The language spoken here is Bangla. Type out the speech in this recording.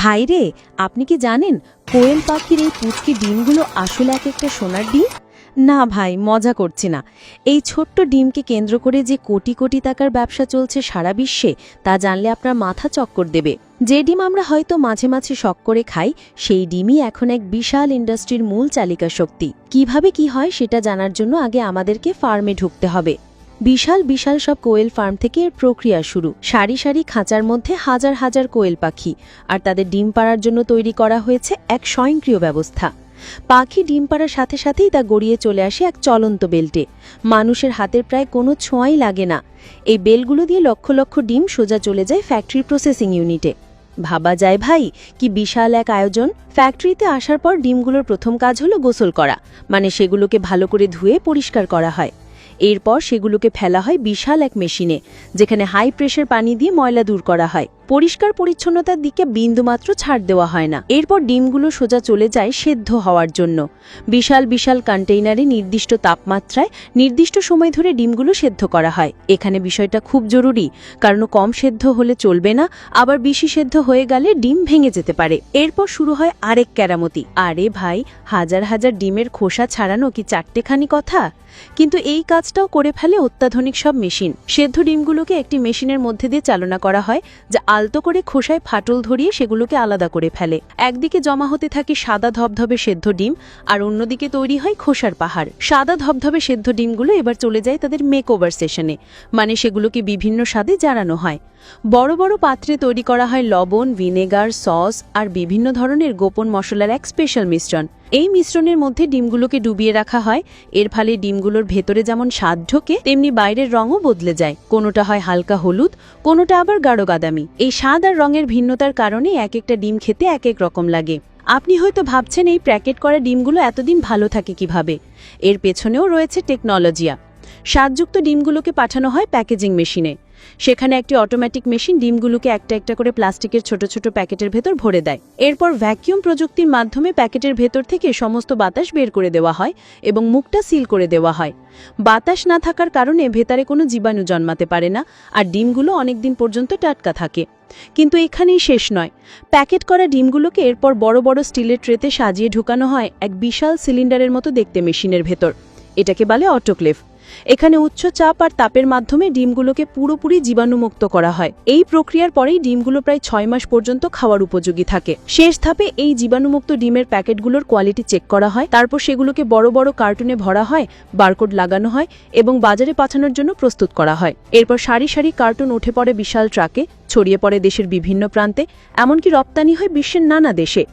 ভাইরে, আপনি কি জানেন কোয়েল পাখির এই পুচকি ডিমগুলো আসলে এক একটা সোনার ডিম? না ভাই, মজা করছি না। এই ছোট্ট ডিমকে কেন্দ্র করে যে কোটি কোটি টাকার ব্যবসা চলছে সারা বিশ্বে, তা জানলে আপনার মাথা চক্কর দেবে। যে ডিম আমরা হয়তো মাঝে মাঝে শখ করে খাই, সেই ডিমই এখন এক বিশাল ইন্ডাস্ট্রির মূল চালিকা শক্তি। কিভাবে কি হয় সেটা জানার জন্য আগে আমাদেরকে ফার্মে ঢুকতে হবে। বিশাল বিশাল সব কোয়েল ফার্ম থেকে এর প্রক্রিয়া শুরু। সারি সারি খাঁচার মধ্যে হাজার হাজার কোয়েল পাখি, আর তাদের ডিম পাড়ার জন্য তৈরি করা হয়েছে এক স্বয়ংক্রিয় ব্যবস্থা। পাখি ডিম পাড়ার সাথে সাথেই তা গড়িয়ে চলে আসে এক চলন্ত বেল্টে। মানুষের হাতের প্রায় কোনো ছোঁয়াই লাগে না। এই বেলগুলো দিয়ে লক্ষ লক্ষ ডিম সোজা চলে যায় ফ্যাক্টরি প্রসেসিং ইউনিটে। ভাবা যায় ভাই, কি বিশাল এক আয়োজন। ফ্যাক্টরিতে আসার পর ডিমগুলোর প্রথম কাজ হলো গোসল করা, মানে সেগুলোকে ভালো করে ধুয়ে পরিষ্কার করা হয়। এরপর সেগুলোকে ফেলা হয় বিশাল এক মেশিনে, যেখানে হাই প্রেশার পানি দিয়ে ময়লা দূর করা হয়। পরিষ্কার পরিচ্ছন্নতার দিকে বিন্দুমাত্র ছাড় দেওয়া হয় না। এরপর ডিমগুলো সোজা চলে যায় সেদ্ধ হওয়ার জন্য। বিশাল বিশাল কন্টেইনারে নির্দিষ্ট তাপমাত্রায় নির্দিষ্ট সময় ধরে ডিমগুলো সেদ্ধ করা হয়। এখানে বিষয়টা খুব জরুরি, কারণ কম সেদ্ধ হলে চলবে না, আবার বেশি সেদ্ধ হয়ে গেলে ডিম ভেঙে যেতে পারে। এরপর শুরু হয় আরেক কেরামতি। আরে ভাই, হাজার হাজার ডিমের খোসা ছাড়ানো কি চারটেখানি কথা? কিন্তু এই কাজটাও করে ফেলে অত্যাধুনিক সব মেশিন। সেদ্ধ ডিমগুলোকে একটি মেশিনের মধ্যে দিয়ে চালনা করা হয়, যা আলতো করে খোসায় ফাটল ধরিয়ে সেগুলোকে আলাদা করে ফেলে। একদিকে জমা হতে থাকে সাদা ধবধবে সেদ্ধ ডিম, আর অন্যদিকে তৈরি হয় খোসার পাহাড়। সাদা ধবধবে সেদ্ধ ডিমগুলো এবার চলে যায় তাদের মেকওভার সেশনে, মানে সেগুলোকে বিভিন্ন স্বাদে জারানো হয়। বড় বড় পাত্রে তৈরি করা হয় লবণ, ভিনেগার, সস আর বিভিন্ন ধরনের গোপন মশলার এক স্পেশাল মিশ্রণ। এই মিশ্রণের মধ্যে ডিমগুলোকে ডুবিয়ে রাখা হয়। এর ফলে ডিমগুলোর ভেতরে যেমন স্বাদ ঢোকে, তেমনি বাইরের রঙও বদলে যায়। কোনোটা হয় হালকা হলুদ, কোনোটা আবার গাঢ় বাদামি। এই স্বাদ আর রঙের ভিন্নতার কারণে এক একটা ডিম খেতে এক এক রকম লাগে। আপনি হয়তো ভাবছেন এই প্যাকেট করা ডিমগুলো এতদিন ভালো থাকে কিভাবে। এর পেছনেও রয়েছে টেকনোলজিয়া। স্বাদযুক্ত ডিমগুলোকে পাঠানো হয় প্যাকেজিং মেশিনে। সেখানে একটি অটোমেটিক মেশিন ডিমগুলোকে একটা একটা করে প্লাস্টিকের ছোট ছোট প্যাকেটের ভেতর ভরে দেয়। এরপর ভ্যাকিউম প্রযুক্তির মাধ্যমে প্যাকেটের ভেতর থেকে সমস্ত বাতাস বের করে দেওয়া হয় এবং মুখটা সিল করে দেওয়া হয়। বাতাস না থাকার কারণে ভেতরে কোনো জীবাণু জন্মাতে পারে না, আর ডিমগুলো অনেকদিন পর্যন্ত টাটকা থাকে। কিন্তু এখানেই শেষ নয়। প্যাকেট করা ডিমগুলোকে এরপর বড় বড় স্টিলের ট্রেতে সাজিয়ে ঢুকানো হয় এক বিশাল সিলিন্ডারের মতো দেখতে মেশিনের ভেতর। এটাকে বলে অটোক্লেভ। এখানে উচ্চ চাপ আর তাপের মাধ্যমে ডিমগুলোকে পুরোপুরি জীবাণুমুক্ত করা হয়। এই প্রক্রিয়ার পরেই ডিমগুলো প্রায় 6 মাস পর্যন্ত খাওয়ার উপযোগী থাকে। শেষ ধাপে এই জীবাণুমুক্ত ডিমের প্যাকেটগুলোর কোয়ালিটি চেক করা হয়। তারপর সেগুলোকে বড় বড় কার্টুনে ভরা হয়, বারকোড লাগানো হয় এবং বাজারে পাঠানোর জন্য প্রস্তুত করা হয়। এরপর সারি সারি কার্টুন উঠে পড়ে বিশাল ট্রাকে, ছড়িয়ে পড়ে দেশের বিভিন্ন প্রান্তে, এমনকি রপ্তানি হয় বিশ্বের নানা দেশে।